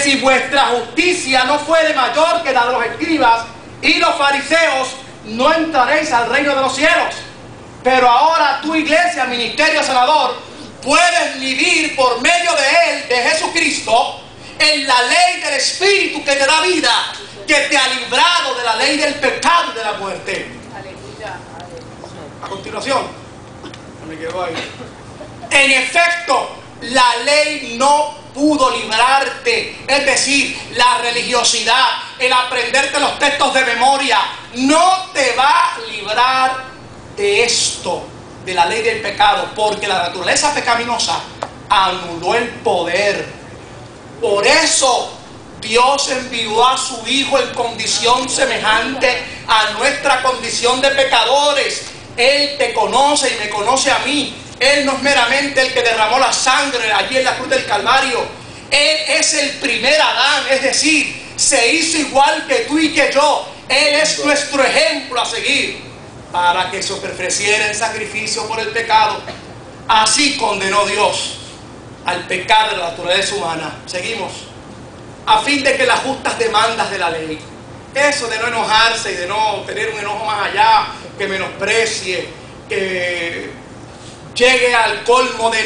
si vuestra justicia no fuere mayor que la de los escribas y los fariseos, no entraréis al reino de los cielos. Pero ahora tu iglesia, ministerio sanador, puedes vivir por medio de él, de Jesucristo, en la ley del Espíritu que te da vida, que te ha librado de la ley del pecado y de la muerte. Aleluya. A continuación, me quedo ahí. En efecto, la ley no pudo librarte, es decir, la religiosidad, el aprenderte los textos de memoria, no te va a librar de esto, de la ley del pecado, porque la naturaleza pecaminosa anuló el poder. Por eso Dios envió a su Hijo en condición semejante a nuestra condición de pecadores. Él te conoce y me conoce a mí. Él no es meramente el que derramó la sangre allí en la cruz del Calvario. Él es el primer Adán, es decir, se hizo igual que tú y que yo. Él es nuestro ejemplo a seguir, para que se ofreciera en sacrificio por el pecado. Así condenó Dios al pecado de la naturaleza humana. Seguimos. A fin de que las justas demandas de la ley, eso de no enojarse y de no tener un enojo más allá, que menosprecie, que llegue al colmo de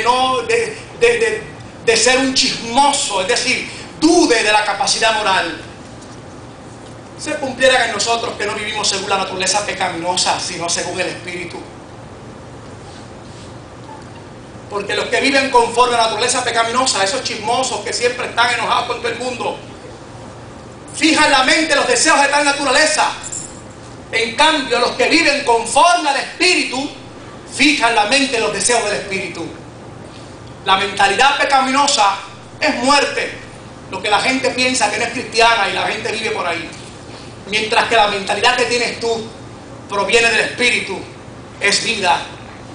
ser un chismoso, es decir, dude de la capacidad moral, se cumplieran en nosotros, que no vivimos según la naturaleza pecaminosa, sino según el Espíritu. Porque los que viven conforme a la naturaleza pecaminosa, esos chismosos que siempre están enojados con todo el mundo, fijan la mente los deseos de tal naturaleza. En cambio, los que viven conforme al Espíritu, fijan la mente los deseos del Espíritu. La mentalidad pecaminosa es muerte, lo que la gente piensa que no es cristiana y la gente vive por ahí. Mientras que la mentalidad que tienes tú proviene del Espíritu, es vida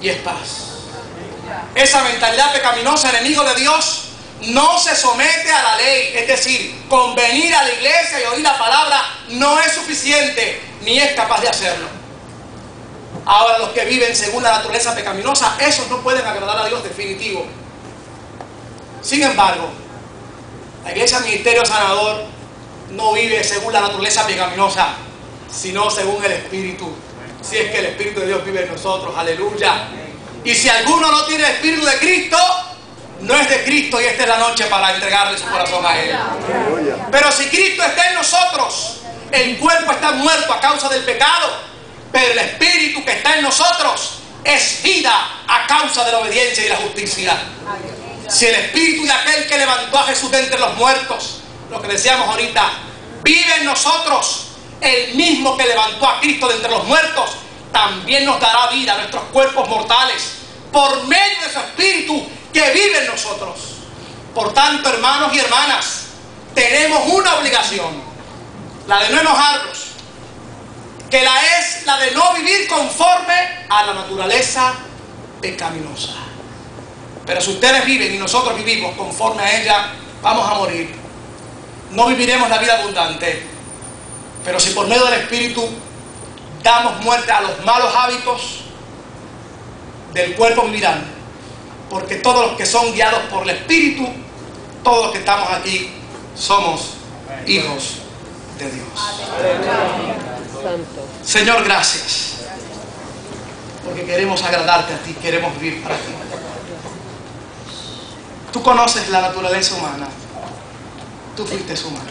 y es paz. Esa mentalidad pecaminosa, enemigo de Dios, no se somete a la ley. Es decir, con venir a la iglesia y oír la palabra no es suficiente, ni es capaz de hacerlo. Ahora, los que viven según la naturaleza pecaminosa, esos no pueden agradar a Dios definitivo. Sin embargo, la iglesia ministerio sanador no vive según la naturaleza pecaminosa, sino según el Espíritu. Si es que el Espíritu de Dios vive en nosotros, aleluya. Y si alguno no tiene el Espíritu de Cristo, no es de Cristo, y esta es la noche para entregarle su corazón a Él. Pero si Cristo está en nosotros, el cuerpo está muerto a causa del pecado, pero el Espíritu que está en nosotros es vida a causa de la obediencia y la justicia. Si el Espíritu de aquel que levantó a Jesús de entre los muertos, lo que decíamos ahorita, vive en nosotros, el mismo que levantó a Cristo de entre los muertos, también nos dará vida a nuestros cuerpos mortales, por medio de su Espíritu que vive en nosotros. Por tanto, hermanos y hermanas, tenemos una obligación, la de no enojarnos, que es la de no vivir conforme a la naturaleza pecaminosa. Pero si ustedes viven y nosotros vivimos conforme a ella, vamos a morir. No viviremos la vida abundante. Pero si por medio del Espíritu damos muerte a los malos hábitos, del cuerpo vivirán. Porque todos los que son guiados por el Espíritu, todos los que estamos aquí, somos hijos de Dios. Señor, gracias. Porque queremos agradarte a ti, queremos vivir para ti. Tú conoces la naturaleza humana. Tú fuiste humano.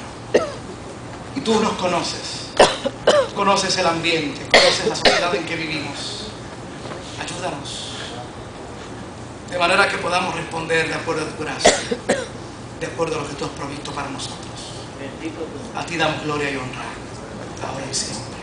Y tú nos conoces. Conoces el ambiente, conoces la sociedad en que vivimos. Ayúdanos. De manera que podamos responder de acuerdo a tu gracia, de acuerdo a lo que tú has provisto para nosotros. A ti damos gloria y honra, ahora y siempre.